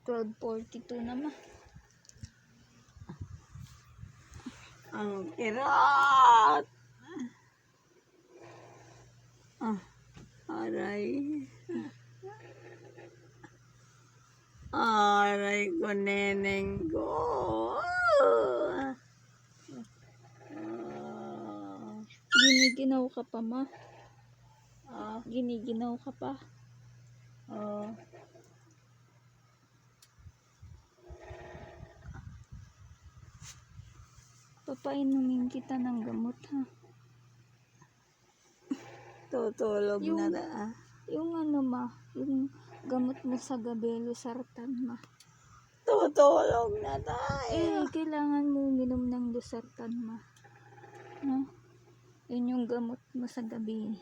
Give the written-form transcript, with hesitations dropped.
12:42 na ma. Ang kirot! Aray. Aray ko, neneng ko. Giniginaw ka pa ma. Giniginaw ka pa. Papainumin kita ng gamot ha. Tutulog na na. Yung ano ma, yung gamot mo sa gabi, Losartan ma. Tutulog na tayo. Kailangan mo uminom ng Losartan ma. No? Yun yung gamot mo sa gabi.